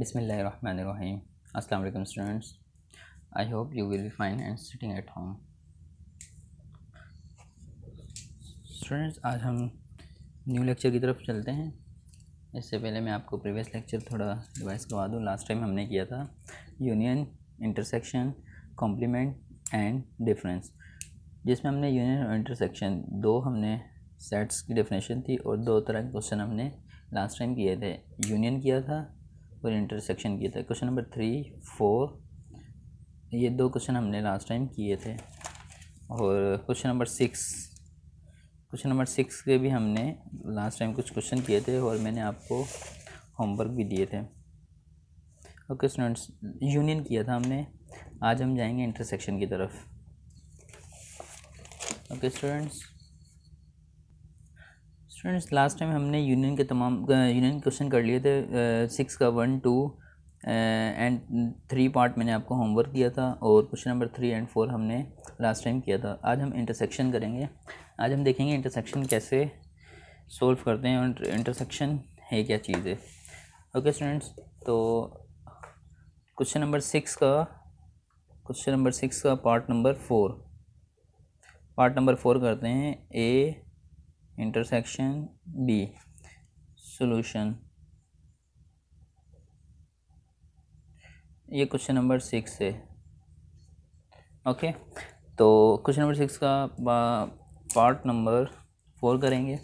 Bismillahirrahmanirrahim. Assalamu alaikum students. I hope you will be fine and sitting at home. Students आज हम new lecture की तरफ चलते हैं। इससे पहले मैं आपको प्रीवियस लेक्चर थोड़ा रिवाइज करवा दूँ। लास्ट टाइम हमने किया था union, intersection, complement and difference, जिसमें हमने यूनियन और इंटरसेक्शन दो हमने सेट्स की डेफिनेशन थी और दो तरह के क्वेश्चन हमने लास्ट टाइम किए थे। यूनियन किया था और इंटरसेक्शन किया था। क्वेश्चन नंबर 3, 4 ये दो क्वेश्चन हमने लास्ट टाइम किए थे। और क्वेश्चन नंबर 6 के भी हमने लास्ट टाइम कुछ क्वेश्चन किए थे और मैंने आपको होमवर्क भी दिए थे। ओके स्टूडेंट्स, यूनियन किया था हमने, आज हम जाएंगे इंटरसेक्शन की तरफ। ओके स्टूडेंट्स, लास्ट टाइम हमने यूनियन के तमाम यूनियन क्वेश्चन कर लिए थे। 6 का 1, 2 एंड 3 पार्ट मैंने आपको होमवर्क दिया था और क्वेश्चन नंबर 3 एंड 4 हमने लास्ट टाइम किया था। आज हम इंटरसेक्शन करेंगे। आज हम देखेंगे इंटरसेक्शन कैसे सॉल्व करते हैं और इंटरसेक्शन है क्या चीज़ है। ओके स्टूडेंट्स, तो क्वेश्चन नंबर 6 का पार्ट नंबर 4 करते हैं। A intersection B solution. ये क्वेश्चन नंबर 6 है। ओके, तो क्वेश्चन नंबर 6 का पार्ट नंबर 4 करेंगे।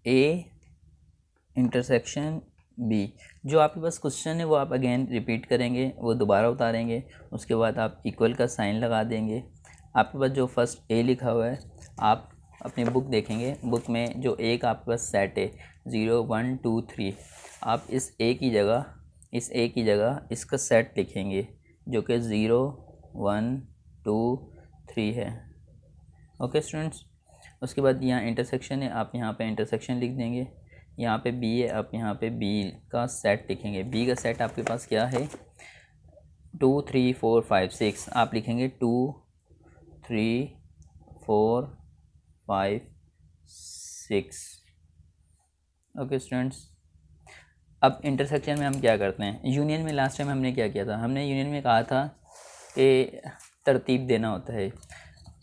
ए इंटरसेक्शन बी, जो आपके पास क्वेश्चन है वो आप अगेन रिपीट करेंगे, वो दोबारा उतारेंगे, उसके बाद आप इक्वल का साइन लगा देंगे। आपके पास जो फर्स्ट ए लिखा हुआ है, आप अपनी बुक देखेंगे, बुक में जो एक आपके पास सेट है 0, 1, 2, 3, आप इस ए की जगह इसका सेट लिखेंगे जो कि 0, 1, 2, 3 है। ओके स्टूडेंट्स, उसके बाद यहाँ इंटरसेक्शन है, आप यहाँ पे इंटरसेक्शन लिख देंगे। यहाँ पे बी है, आप यहाँ पे बी का सेट लिखेंगे। बी का सेट आपके पास क्या है 2, 3, 4, 5, 6, आप लिखेंगे 2, 3, 4, 5, 6। ओके स्टूडेंट्स, अब इंटरसेक्शन में हम क्या करते हैं। यूनियन में लास्ट टाइम हमने क्या किया था, हमने यूनियन में कहा था कि तरतीब देना होता है।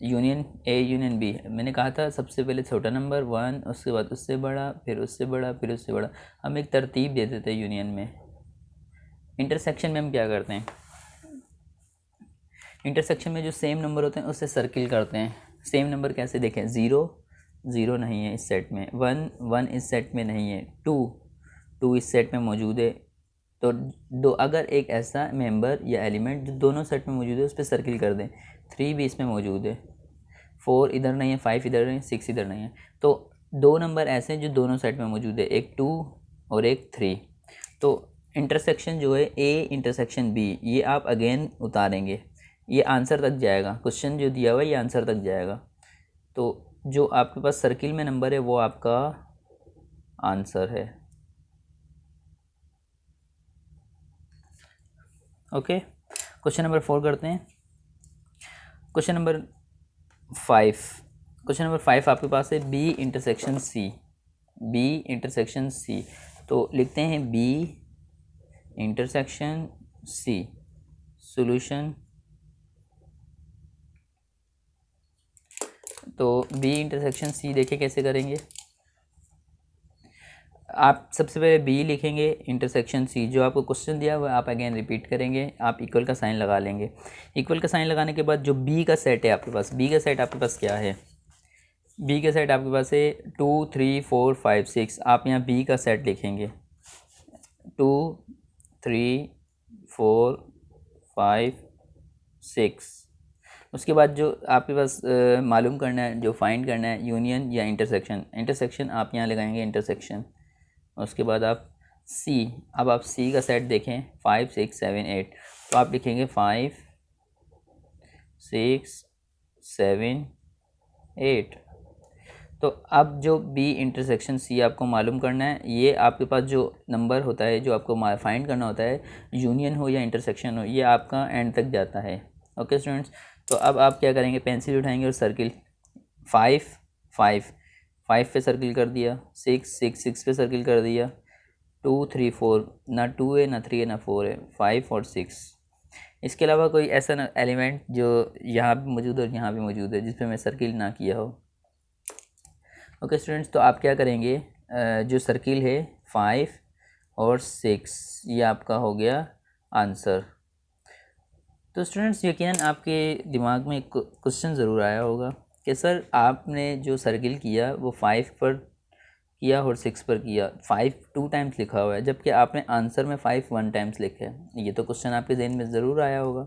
यूनियन ए यूनियन बी, मैंने कहा था सबसे पहले छोटा नंबर 1, उसके बाद उससे बड़ा, फिर उससे बड़ा, फिर उससे बड़ा, हम एक तरतीब देते थे यूनियन में। इंटरसेक्शन में हम क्या करते हैं, इंटरसेक्शन में जो सेम नंबर होते हैं उससे सर्किल करते हैं। सेम नंबर कैसे देखें, 0, 0 नहीं है इस सेट में, 1, 1 इस सेट में नहीं है, 2, 2 इस सेट में मौजूद है। तो दो अगर एक ऐसा मेंबर या एलिमेंट जो दोनों सेट में मौजूद है उस पर सर्किल कर दें। 3 भी इसमें मौजूद है, 4 इधर नहीं है, 5 इधर नहीं है, 6 इधर नहीं है। तो दो नंबर ऐसे हैं जो दोनों सेट में मौजूद है, एक 2 और एक 3। तो इंटरसेक्शन जो है ए इंटरसेक्शन बी, ये आप अगेन उतारेंगे, ये आंसर तक जाएगा। क्वेश्चन जो दिया हुआ है ये आंसर तक जाएगा। तो जो आपके पास सर्किल में नंबर है वो आपका आंसर है। ओके, क्वेश्चन नंबर 4 करते हैं। क्वेश्चन नंबर 5 आपके पास है बी इंटरसेक्शन सी। तो लिखते हैं बी इंटरसेक्शन सी सॉल्यूशन। तो बी इंटरसेक्शन सी देखिए कैसे करेंगे। आप सबसे पहले बी लिखेंगे इंटरसेक्शन सी, जो आपको क्वेश्चन दिया हुआ आप अगेन रिपीट करेंगे, आप इक्वल का साइन लगा लेंगे। इक्वल का साइन लगाने के बाद जो बी का सेट है आपके पास, बी का सेट आपके पास क्या है, बी का सेट आपके पास है 2, 3, 4, 5, 6, आप यहाँ बी का सेट लिखेंगे 2, 3, 4, 5, 6। उसके बाद जो आपके पास मालूम करना है, जो फाइंड करना है, यूनियन या इंटरसेक्शन आप यहाँ लगाएंगे इंटरसेक्शन। उसके बाद आप सी, अब आप सी का सेट देखें 5, 6, 7, 8, तो आप लिखेंगे 5, 6, 7, 8। तो अब जो बी इंटरसेक्शन सी आपको मालूम करना है, ये आपके पास जो नंबर होता है जो आपको फाइंड करना होता है, यूनियन हो या इंटरसेक्शन हो, ये आपका एंड तक जाता है। ओके स्टूडेंट्स, तो अब आप क्या करेंगे, पेंसिल उठाएंगे और सर्किल 5, 5 5 पे सर्किल कर दिया, 6 पे सर्किल कर दिया, 2 3 4, ना 2 है ना 3 है ना 4 है, 5 और 6। इसके अलावा कोई ऐसा एलिमेंट जो यहाँ भी मौजूद है और यहाँ भी मौजूद है जिस पे मैं सर्किल ना किया हो। ओके स्टूडेंट्स, तो आप क्या करेंगे, जो सर्किल है 5 और 6 ये आपका हो गया आंसर। तो स्टूडेंट्स यकीनन आपके दिमाग में एक क्वेश्चन ज़रूर आया होगा कि सर आपने जो सर्किल किया वो 5 पर किया और 6 पर किया, 5 2 टाइम्स लिखा हुआ है जबकि आपने आंसर में 5 1 टाइम्स लिखे है। ये तो क्वेश्चन आपके जहन में ज़रूर आया होगा।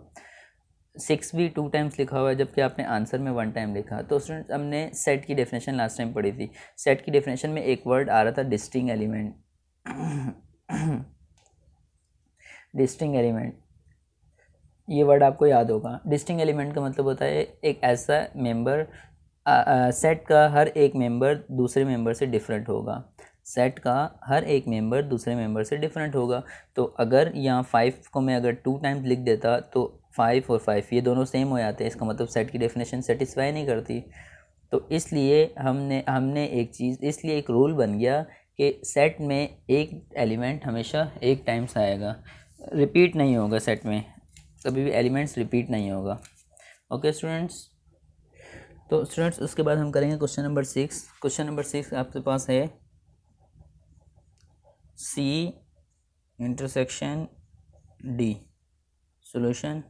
6 भी 2 टाइम्स लिखा हुआ है जबकि आपने आंसर में 1 टाइम लिखा। तो स्टूडेंट्स हमने सेट की डेफिनेशन लास्ट टाइम पढ़ी थी। सेट की डेफिनेशन में एक वर्ड आ रहा था डिस्टिंग एलिमेंट। डिस्टिंग एलिमेंट, ये वर्ड आपको याद होगा। डिस्टिंग एलिमेंट का मतलब होता है एक ऐसा मेंबर, सेट का हर एक मेंबर दूसरे मेंबर से डिफरेंट होगा। सेट का हर एक मेंबर दूसरे मेंबर से डिफरेंट होगा। तो अगर यहाँ 5 को मैं अगर 2 टाइम्स लिख देता तो 5 और 5 ये दोनों सेम हो जाते हैं, इसका मतलब सेट की डेफिनेशन सेटिस्फाई नहीं करती। तो इसलिए हमने एक चीज़, इसलिए एक रूल बन गया कि सेट में एक एलिमेंट हमेशा एक टाइम्स आएगा, रिपीट नहीं होगा। सेट में कभी भी एलिमेंट्स रिपीट नहीं होगा। ओके स्टूडेंट्स, तो स्टूडेंट्स उसके बाद हम करेंगे क्वेश्चन नंबर 6। क्वेश्चन नंबर 6 आपके पास है सी इंटरसेक्शन डी सॉल्यूशन।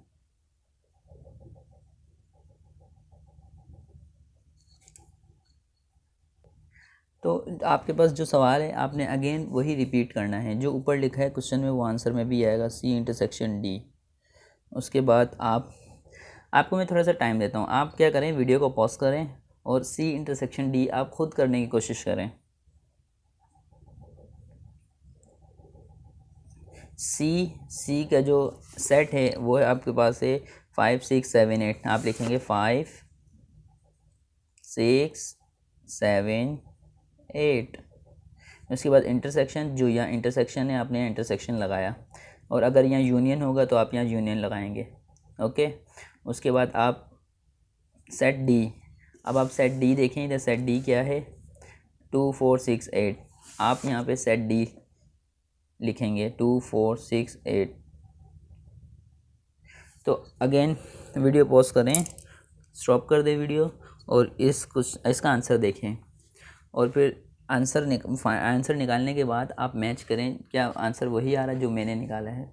तो आपके पास जो सवाल है आपने अगेन वही रिपीट करना है, जो ऊपर लिखा है क्वेश्चन में वो आंसर में भी आएगा, सी इंटरसेक्शन डी। उसके बाद आपको मैं थोड़ा सा टाइम देता हूँ, आप क्या करें, वीडियो को पॉज करें और सी इंटरसेक्शन डी आप खुद करने की कोशिश करें। सी का जो सेट है वो है आपके पास है 5 6 7 8। आप लिखेंगे 5 6 7 8। उसके बाद इंटरसेक्शन, जो यहाँ इंटरसेक्शन है आपने यहाँ इंटरसेक्शन लगाया, और अगर यहाँ यूनियन होगा तो आप यहाँ यूनियन लगाएंगे। ओके, उसके बाद आप सेट डी, अब आप सेट डी देखें इधर, सेट डी क्या है 2 4 6 8। आप यहाँ पे सेट डी लिखेंगे 2 4 6 8। तो अगेन वीडियो पॉज करें, स्टॉप कर दे वीडियो और इसका आंसर देखें, और फिर आंसर निकालने के बाद आप मैच करें क्या आंसर वही आ रहा है जो मैंने निकाला है।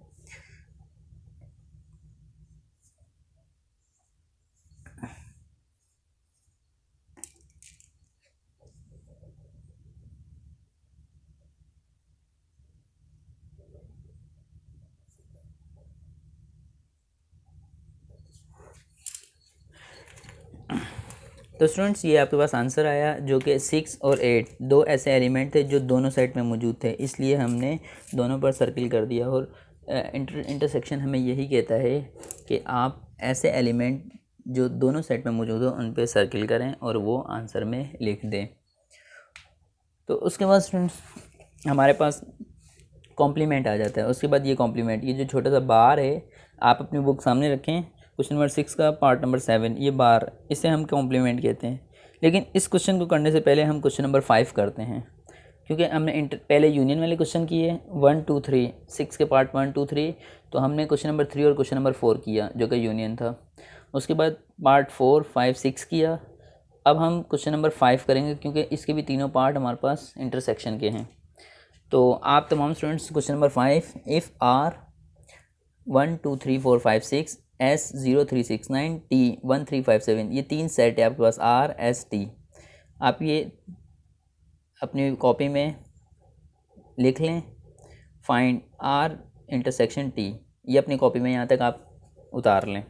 तो स्टूडेंट्स ये आपके पास आंसर आया जो कि 6 और 8 दो ऐसे एलिमेंट थे जो दोनों सेट में मौजूद थे, इसलिए हमने दोनों पर सर्किल कर दिया। और इंटरसेक्शन हमें यही कहता है कि आप ऐसे एलिमेंट जो दोनों सेट में मौजूद हो उन पर सर्किल करें और वो आंसर में लिख दें। तो उसके बाद स्टूडेंट्स हमारे पास कॉम्प्लीमेंट आ जाता है। उसके बाद ये कॉम्प्लीमेंट, ये जो छोटा सा बार है आप अपनी बुक सामने रखें, क्वेश्चन नंबर 6 का पार्ट नंबर 7, ये बार, इसे हम कॉम्प्लीमेंट कहते हैं। लेकिन इस क्वेश्चन को करने से पहले हम क्वेश्चन नंबर 5 करते हैं, क्योंकि हमने पहले यूनियन वाले क्वेश्चन किए 1 2 3, 6 के पार्ट 1 2 3, तो हमने क्वेश्चन नंबर 3 और क्वेश्चन नंबर 4 किया जो कि यूनियन था। उसके बाद पार्ट 4 5 6 किया। अब हम क्वेश्चन नंबर 5 करेंगे क्योंकि इसके भी तीनों पार्ट हमारे पास इंटरसेक्शन के हैं। तो आप तमाम students question number 5, if R 1 2 3 4 5 6 S 0 3 6 9 T 1 3 5 7, ये 3 सेट है आपके पास R S T। आप ये अपनी कॉपी में लिख लें, फाइंड R इंटरसेक्शन T, ये अपनी कॉपी में यहाँ तक आप उतार लें।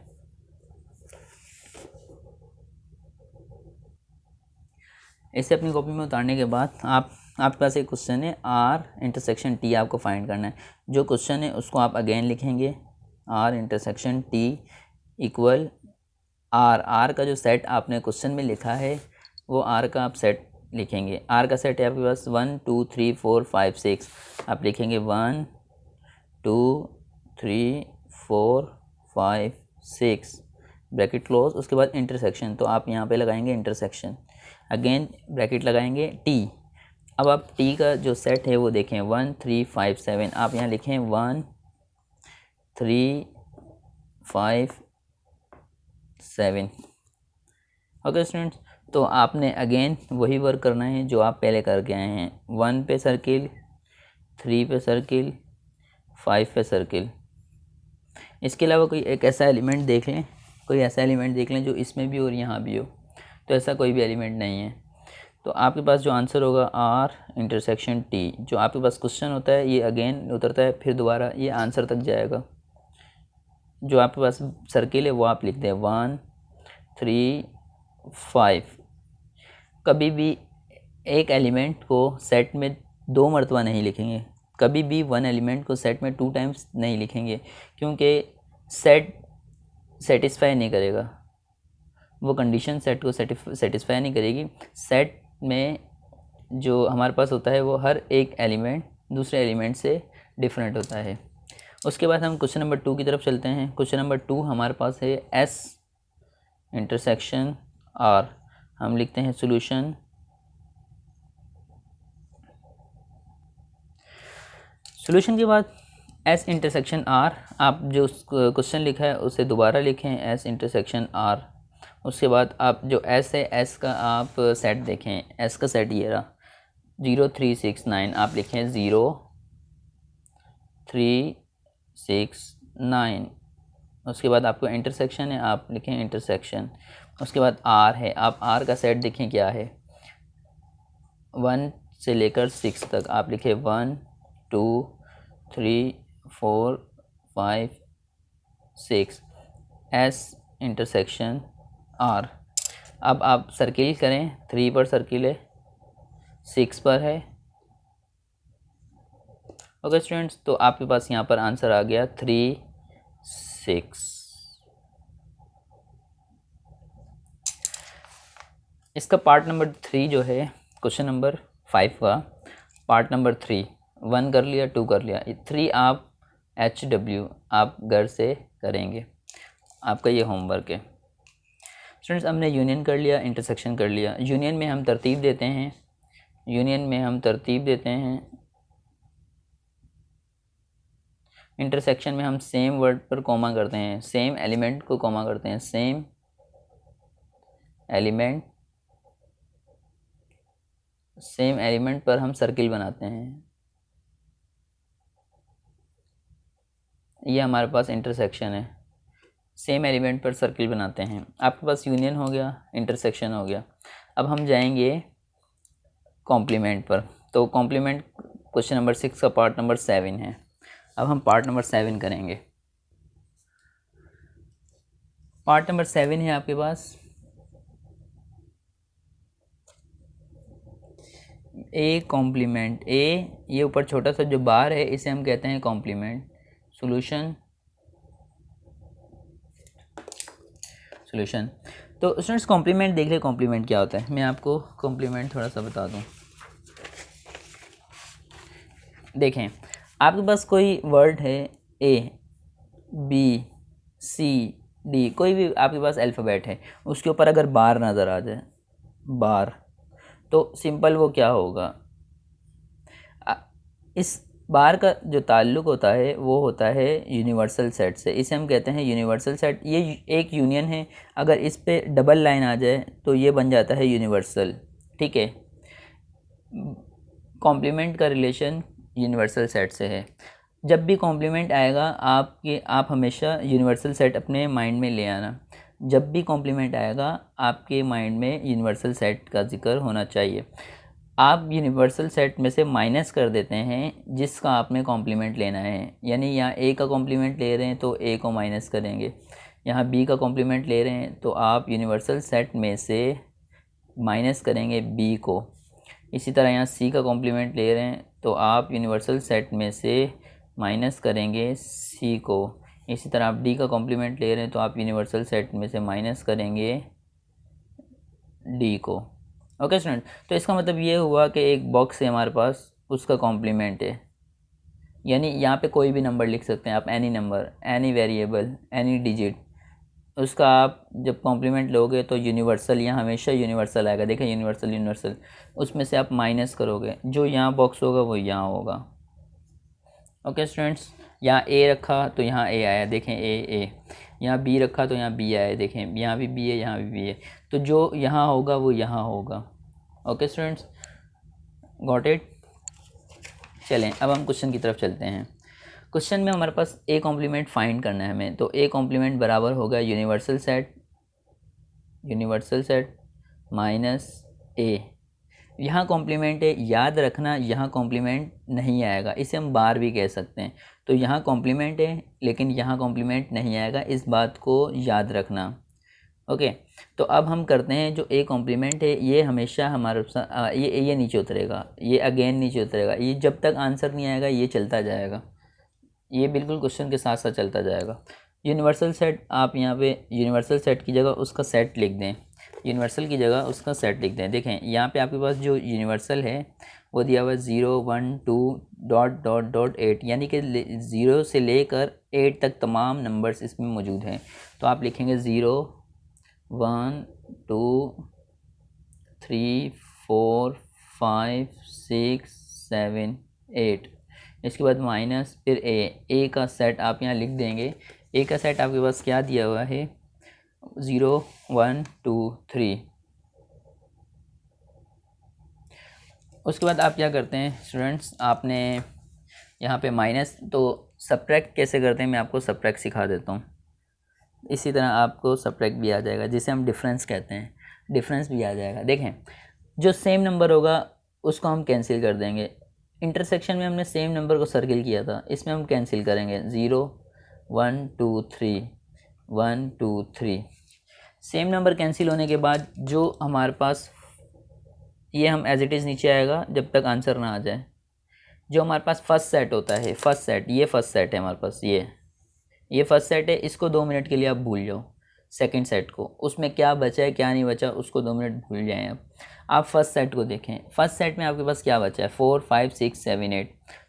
इसे अपनी कॉपी में उतारने के बाद आपके पास एक क्वेश्चन है R इंटरसेक्शन T आपको फाइंड करना है। जो क्वेश्चन है उसको आप अगेन लिखेंगे, R intersection T equal R का जो सेट आपने क्वेश्चन में लिखा है वो R का आप सेट लिखेंगे। R का सेट है आपके पास 1 2 3 4 5 6, आप लिखेंगे 1 2 3 4 5 6 ब्रैकेट क्लोज। उसके बाद इंटरसेक्शन, तो आप यहाँ पे लगाएंगे इंटरसेक्शन। अगेन ब्रैकेट लगाएंगे टी। अब आप टी का जो सेट है वो देखें 1 3 5 7, आप यहाँ लिखें 1 3 5 7। ओके स्टूडेंट्स, तो आपने अगेन वही वर्क करना है जो आप पहले करके आए हैं। 1 पे सर्किल, 3 पे सर्किल, 5 पे सर्किल। इसके अलावा कोई एक ऐसा एलिमेंट देख लें, कोई ऐसा एलिमेंट देख लें जो इसमें भी और यहाँ भी हो। तो ऐसा कोई भी एलिमेंट नहीं है, तो आपके पास जो आंसर होगा आर इंटरसेक्शन टी। जो आपके पास क्वेश्चन होता है ये अगेन उतरता है, फिर दोबारा ये आंसर तक जाएगा। जो आपके पास सर्किल है वो आप लिखते हैं 1 3 5। कभी भी एक एलिमेंट को सेट में 2 मरतबा नहीं लिखेंगे, कभी भी वन एलिमेंट को सेट में 2 टाइम्स नहीं लिखेंगे, क्योंकि सेट सेटिस्फाई नहीं करेगा, वो कंडीशन सेट को सेटिस्फाई नहीं करेगी। सेट में जो हमारे पास होता है वो हर एक एलिमेंट दूसरे एलिमेंट से डिफरेंट होता है। उसके बाद हम क्वेश्चन नंबर 2 की तरफ चलते हैं। क्वेश्चन नंबर 2 हमारे पास है एस इंटरसेक्शन आर। हम लिखते हैं सॉल्यूशन। सॉल्यूशन के बाद एस इंटरसेक्शन आर, आप जो क्वेश्चन लिखा है उसे दोबारा लिखें एस इंटरसेक्शन आर। उसके बाद आप जो एस है, एस का आप सेट देखें, एस का सेट ये रहा 0 3 6 9, आप लिखें 0 3 6 9। उसके बाद आपको इंटरसेक्शन है, आप लिखें इंटरसेक्शन। उसके बाद आर है, आप आर का सेट देखें क्या है 1 से लेकर 6 तक, आप लिखें 1 2 3 4 5 6 एस इंटरसेक्शन आर। अब आप सर्किल करें, 3 पर सर्किल है, 6 पर है। ओके स्टूडेंट्स, तो आपके पास यहाँ पर आंसर आ गया 3 6। इसका पार्ट नंबर 3 जो है क्वेश्चन नंबर 5 का पार्ट नंबर 3, 1 कर लिया, 2 कर लिया, 3 आप HW आप घर से करेंगे, आपका ये होमवर्क है। स्टूडेंट्स, हमने यूनियन कर लिया, इंटरसेक्शन कर लिया। यूनियन में हम तरतीब देते हैं, इंटरसेक्शन में हम सेम वर्ड पर कॉमा करते हैं, सेम एलिमेंट को कॉमा करते हैं, सेम एलिमेंट पर हम सर्किल बनाते हैं। ये हमारे पास इंटरसेक्शन है, सेम एलिमेंट पर सर्किल बनाते हैं। आपके पास यूनियन हो गया, इंटरसेक्शन हो गया। अब हम जाएंगे कॉम्प्लीमेंट पर। तो कॉम्प्लीमेंट क्वेश्चन नंबर 6 का पार्ट नंबर 7 है। अब हम पार्ट नंबर 7 करेंगे। पार्ट नंबर 7 है आपके पास ए कॉम्प्लीमेंट। ए ये ऊपर छोटा सा जो बार है इसे हम कहते हैं कॉम्प्लीमेंट। सॉल्यूशन। तो स्टूडेंट्स कॉम्प्लीमेंट देख ले, कॉम्प्लीमेंट क्या होता है। मैं आपको कॉम्प्लीमेंट थोड़ा सा बता दूं। देखें, आपके पास कोई वर्ड है A B C D, कोई भी आपके पास अल्फ़ाबेट है, उसके ऊपर अगर बार नज़र आ जाए, बार, तो सिंपल वो क्या होगा, इस बार का जो ताल्लुक़ होता है वो होता है यूनिवर्सल सेट से। इसे हम कहते हैं यूनिवर्सल सेट। ये एक यूनियन है, अगर इस पे डबल लाइन आ जाए तो ये बन जाता है यूनिवर्सल। ठीक है, कॉम्प्लीमेंट का रिलेशन यूनिवर्सल सेट से है। जब भी कॉम्प्लीमेंट आएगा आप हमेशा यूनिवर्सल सेट अपने माइंड में ले आना। जब भी कॉम्प्लीमेंट आएगा आपके माइंड में यूनिवर्सल सेट का जिक्र होना चाहिए। आप यूनिवर्सल सेट में से माइनस कर देते हैं जिसका आपने कॉम्प्लीमेंट लेना है। यानी यहाँ ए का कॉम्प्लीमेंट ले रहे हैं तो ए को माइनस करेंगे, यहाँ बी का कॉम्प्लीमेंट ले रहे हैं तो आप यूनिवर्सल सेट में से माइनस करेंगे बी को। इसी तरह यहाँ सी का कॉम्प्लीमेंट ले रहे हैं तो आप यूनिवर्सल सेट में से माइनस करेंगे सी को। इसी तरह आप डी का कॉम्प्लीमेंट ले रहे हैं तो आप यूनिवर्सल सेट में से माइनस करेंगे डी को। ओके स्टूडेंट, तो इसका मतलब ये हुआ कि एक बॉक्स है हमारे पास, उसका कॉम्प्लीमेंट है। यानी यहाँ पे कोई भी नंबर लिख सकते हैं आप, any number, any variable, any digit, उसका आप जब कॉम्प्लीमेंट लोगे तो यूनिवर्सल, यहाँ हमेशा यूनिवर्सल आएगा। देखें यूनिवर्सल यूनिवर्सल, उसमें से आप माइनस करोगे, जो यहाँ बॉक्स होगा वो यहाँ होगा। ओके स्टूडेंट्स, यहाँ ए रखा तो यहाँ ए आया, देखें ए, यहाँ बी रखा तो यहाँ बी आया, देखें यहाँ भी बी है, यहाँ भी बी है, तो जो यहाँ होगा वो यहाँ होगा। Okay students, got it. चलें अब हम क्वेश्चन की तरफ चलते हैं। क्वेश्चन में हमारे पास ए कॉम्प्लीमेंट फाइंड करना है हमें, तो ए कॉम्प्लीमेंट बराबर होगा यूनिवर्सल सेट माइनस ए। यहाँ कॉम्प्लीमेंट है, याद रखना यहाँ कॉम्प्लीमेंट नहीं आएगा, इसे हम बार भी कह सकते हैं। तो यहाँ कॉम्प्लीमेंट है लेकिन यहाँ कॉम्प्लीमेंट नहीं आएगा, इस बात को याद रखना। ओके, तो अब हम करते हैं, जो ए कॉम्प्लीमेंट है ये हमेशा हमारे ये नीचे उतरेगा, ये अगेन नीचे उतरेगा, ये जब तक आंसर नहीं आएगा ये चलता जाएगा, ये बिल्कुल क्वेश्चन के साथ साथ चलता जाएगा। यूनिवर्सल सेट, आप यहाँ पे यूनिवर्सल सेट की जगह उसका सेट लिख दें, यूनिवर्सल की जगह उसका सेट लिख दें। देखें यहाँ पे आपके पास जो यूनिवर्सल है वो दिया हुआ है 0 1 2 डॉट डॉट डॉट 8, यानी कि 0 से लेकर 8 तक तमाम नंबर्स इसमें मौजूद हैं। तो आप लिखेंगे 0 1 2 3 4 5 6 7 8, इसके बाद माइनस, फिर ए का सेट आप यहाँ लिख देंगे। ए का सेट आपके पास क्या दिया हुआ है 0 1 2 3। उसके बाद आप क्या करते हैं स्टूडेंट्स, आपने यहाँ पे माइनस, तो सब्ट्रैक्ट कैसे करते हैं मैं आपको सब्ट्रैक्ट सिखा देता हूँ। इसी तरह आपको सब्ट्रैक्ट भी आ जाएगा, जिसे हम डिफरेंस कहते हैं, डिफरेंस भी आ जाएगा। देखें जो सेम नंबर होगा उसको हम कैंसिल कर देंगे। इंटरसेक्शन में हमने सेम नंबर को सर्किल किया था, इसमें हम कैंसिल करेंगे 0 1 2 3 1 2 3। सेम नंबर कैंसिल होने के बाद जो हमारे पास, ये हम एज इट इज़ नीचे आएगा जब तक आंसर ना आ जाए। जो हमारे पास फर्स्ट सेट होता है, फर्स्ट सेट, ये फर्स्ट सेट है हमारे पास, ये फर्स्ट सेट है, इसको 2 मिनट के लिए आप भूल जाओ। सेकंड सेट को, उसमें क्या बचा है क्या नहीं बचा उसको 2 मिनट भूल जाएं। आप फर्स्ट सेट को देखें, फर्स्ट सेट में आपके पास क्या बचा है 4 5 6 7 8,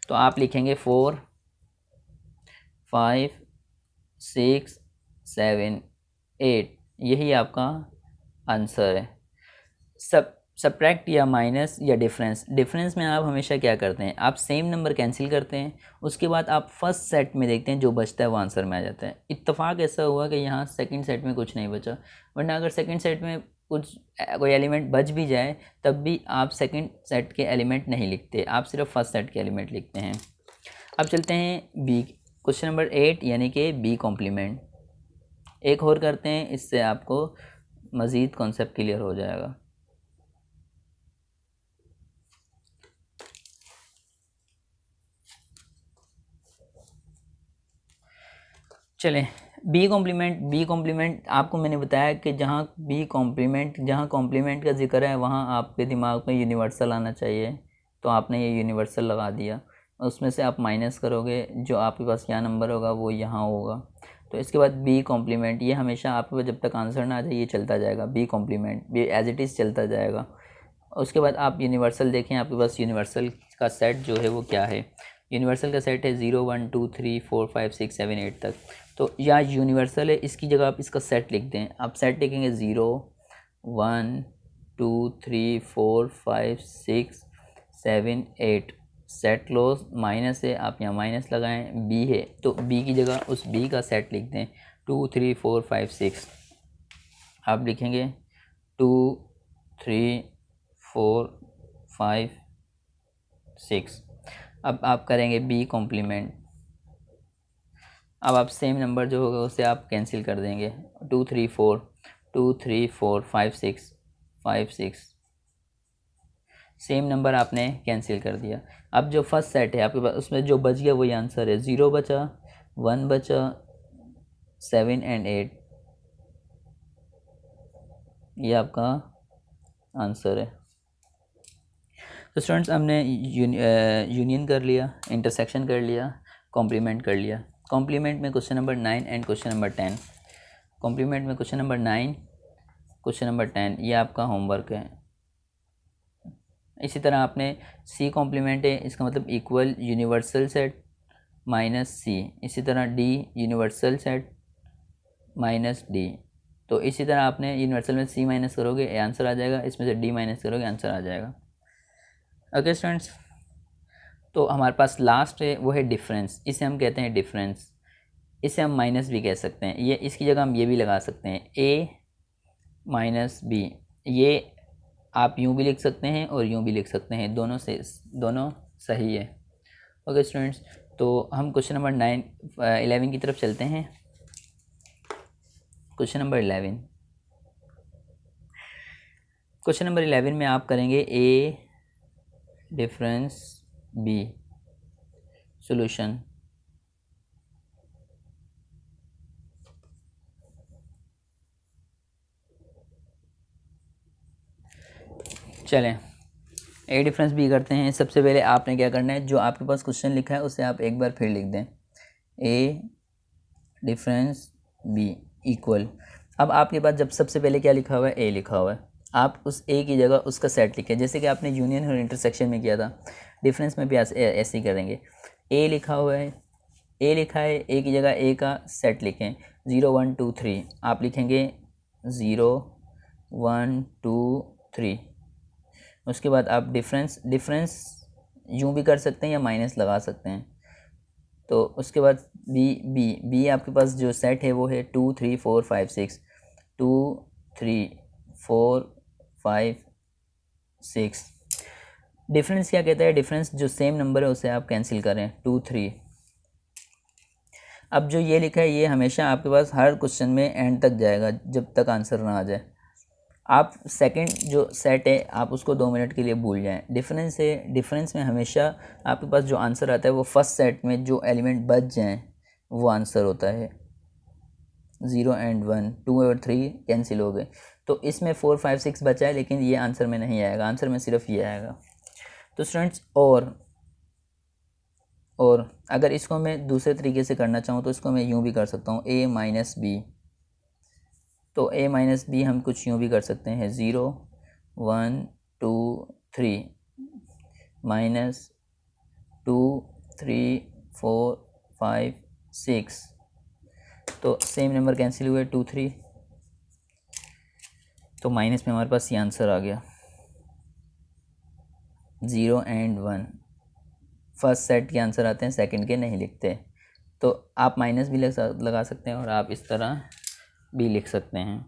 तो आप लिखेंगे 4 5 6 7 8, यही आपका आंसर है। सब्ट्रैक्ट या माइनस या डिफरेंस में आप हमेशा क्या करते हैं, आप सेम नंबर कैंसिल करते हैं, उसके बाद आप फर्स्ट सेट में देखते हैं जो बचता है वो आंसर में आ जाता है। इत्तेफाक ऐसा हुआ कि यहाँ सेकंड सेट में कुछ नहीं बचा, वरना अगर सेकंड सेट में कोई एलिमेंट बच भी जाए तब भी आप सेकंड सेट के एलिमेंट नहीं लिखते, आप सिर्फ फर्स्ट सेट के एलिमेंट लिखते हैं। अब चलते हैं बी, क्वेश्चन नंबर 8 यानी कि बी कॉम्प्लीमेंट। एक और करते हैं, इससे आपको मज़ीद कॉन्सेप्ट क्लियर हो जाएगा। चलें बी कॉम्प्लीमेंट आपको मैंने बताया कि जहाँ कॉम्प्लीमेंट का जिक्र है वहाँ आपके दिमाग में यूनिवर्सल आना चाहिए, तो आपने ये यूनिवर्सल लगा दिया, उसमें से आप माइनस करोगे, जो आपके पास यहाँ नंबर होगा वो यहाँ होगा। तो इसके बाद बी कॉम्प्लीमेंट, ये हमेशा आपके पास जब तक आंसर ना आ जाए ये चलता जाएगा, बी कॉम्प्लीमेंट भी एज इट इज़ चलता जाएगा। उसके बाद आप यूनिवर्सल देखें, आपके पास यूनिवर्सल का सेट जो है वो क्या है, यूनिवर्सल का सेट है 0 1 2 3 4 5 6 7 8 तक। तो यहाँ यूनिवर्सल है, इसकी जगह आप इसका सेट लिख दें, आप सेट लिखेंगे 0 1 2 3 4 5 6 7 8, सेट क्लोज, माइनस है आप यहाँ माइनस लगाएं, बी है तो बी की जगह उस बी का सेट लिख दें 2 3 4 5 6, आप लिखेंगे 2 3 4 5 6। अब आप करेंगे बी कॉम्प्लीमेंट, अब आप सेम नंबर जो होगा उसे आप कैंसिल कर देंगे 2 3 4 2 3 4 5 6 5 6, सेम नंबर आपने कैंसिल कर दिया। अब जो फर्स्ट सेट है आपके पास उसमें जो बच गया वही आंसर है, 0 बचा 1 बचा 7 एंड 8, ये आपका आंसर है। तो स्टूडेंट्स हमने यूनियन कर लिया, इंटरसेक्शन कर लिया, कॉम्प्लीमेंट कर लिया। कॉम्प्लीमेंट में question number 9 and question number 10, complement में क्वेश्चन नंबर 9 क्वेश्चन नंबर 10, ये आपका होमवर्क है। इसी तरह आपने सी कॉम्प्लीमेंट है, इसका मतलब इक्वल यूनिवर्सल सेट माइनस सी, इसी तरह D universal set minus D. तो इसी तरह आपने यूनिवर्सल में सी माइनस करोगे ए आंसर आ जाएगा, इसमें से डी माइनस करोगे आंसर आ जाएगा। ओके स्टूडेंट्स, तो हमारे पास लास्ट है वो है डिफरेंस। इसे हम कहते हैं डिफरेंस, इसे हम माइनस भी कह सकते हैं। ये इसकी जगह हम ये भी लगा सकते हैं ए माइनस बी। ये आप यूँ भी लिख सकते हैं और यूँ भी लिख सकते हैं, दोनों सही है। ओके स्टूडेंट्स, तो हम क्वेश्चन नंबर 11 की तरफ चलते हैं। क्वेश्चन नंबर 11 में आप करेंगे ए डिफरेंस बी सॉल्यूशन। चलें ए डिफरेंस बी करते हैं। सबसे पहले आपने क्या करना है, जो आपके पास क्वेश्चन लिखा है उसे आप एक बार फिर लिख दें, ए डिफरेंस बी इक्वल। अब आपके पास जब सबसे पहले क्या लिखा हुआ है, ए लिखा हुआ है, आप उस ए की जगह उसका सेट लिखें, जैसे कि आपने यूनियन और इंटरसेक्शन में किया था। डिफरेंस में भी ऐसे ही करेंगे। ए लिखा हुआ है, ए लिखा है, ए की जगह ए का सेट लिखें, 0 1 2 3। आप लिखेंगे 0 1 2 3। उसके बाद आप डिफरेंस यूँ भी कर सकते हैं या माइनस लगा सकते हैं। तो उसके बाद बी आपके पास जो सेट है वो है 2 3 4 5 6, 2 3 4 5 6। डिफरेंस क्या कहता है, डिफरेंस जो सेम नंबर है उसे आप कैंसिल करें, 2 3। अब जो ये लिखा है ये हमेशा आपके पास हर क्वेश्चन में एंड तक जाएगा जब तक आंसर ना आ जाए। आप सेकंड जो सेट है आप उसको 2 मिनट के लिए भूल जाएं। डिफरेंस है, डिफरेंस में हमेशा आपके पास जो आंसर आता है वो फर्स्ट सेट में जो एलिमेंट बच जाएं वो आंसर होता है। 0 एंड 1, 2 और 3 कैंसिल हो गए, तो इसमें 4 5 6 बचा है, लेकिन ये आंसर में नहीं आएगा, आंसर में सिर्फ ये आएगा। तो स्टूडेंट्स, और अगर इसको मैं दूसरे तरीके से करना चाहूँ तो इसको मैं यूँ भी कर सकता हूँ, ए माइनस बी। तो ए माइनस बी हम कुछ यूँ भी कर सकते हैं, 0 1 2 3 माइनस 2 3 4 5 6। तो सेम नंबर कैंसिल हुए 2 3, तो माइनस में हमारे पास ये आंसर आ गया, 0 एंड 1। फर्स्ट सेट के आंसर आते हैं, सेकंड के नहीं लिखते। तो आप माइनस भी लगा सकते हैं और आप इस तरह भी लिख सकते हैं।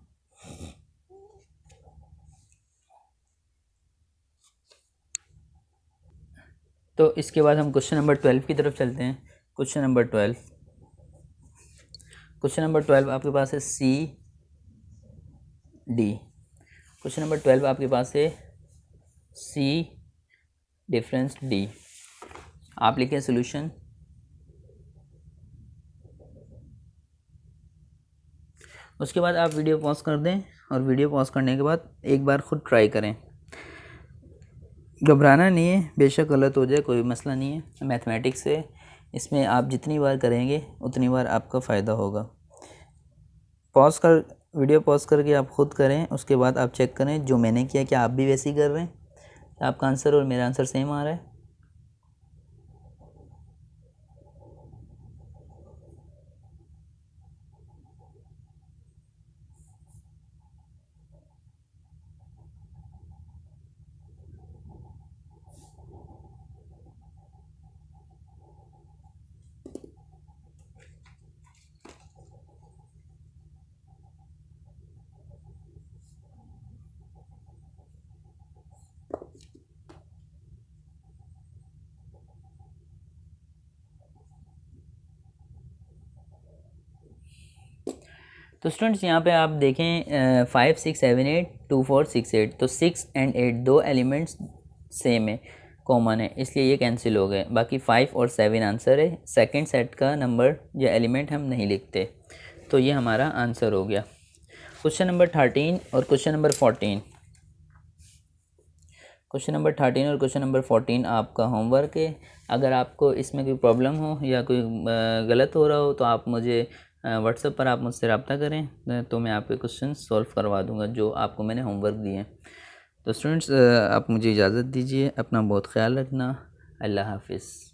तो इसके बाद हम क्वेश्चन नंबर 12 की तरफ चलते हैं। क्वेश्चन नंबर 12 आपके पास है सी डी। क्वेश्चन नंबर 12 आपके पास है सी डिफरेंस डी। आप लिखें सॉल्यूशन। उसके बाद आप वीडियो पॉज कर दें और वीडियो पॉज करने के बाद एक बार ख़ुद ट्राई करें। घबराना नहीं है, बेशक गलत हो जाए, कोई मसला नहीं है। मैथमेटिक्स है, इसमें आप जितनी बार करेंगे उतनी बार आपका फ़ायदा होगा। वीडियो पॉज करके आप ख़ुद करें, उसके बाद आप चेक करें जो मैंने किया क्या आप भी वैसे ही कर रहे हैं, आपका आंसर और मेरा आंसर सेम आ रहा है। तो स्टूडेंट्स यहाँ पे आप देखें 5 6 7 8 2 4 6 8, तो 6 एंड 8 दो एलिमेंट्स सेम है, कॉमन है, इसलिए ये कैंसिल हो गए। बाकी 5 और 7 आंसर है। सेकंड सेट का नंबर या एलिमेंट हम नहीं लिखते, तो ये हमारा आंसर हो गया। क्वेश्चन नंबर 13 और क्वेश्चन नंबर 14। क्वेश्चन नंबर 13 और क्वेश्चन नंबर 14 आपका होमवर्क है। अगर आपको इसमें कोई प्रॉब्लम हो या कोई गलत हो रहा हो तो आप मुझे व्हाट्सएप पर आप मुझसे रब्ता करें, तो मैं आपके क्वेश्चन सॉल्व करवा दूंगा जो आपको मैंने होमवर्क दिए हैं। तो स्टूडेंट्स, आप मुझे इजाज़त दीजिए, अपना बहुत ख्याल रखना। अल्लाह हाफिज़।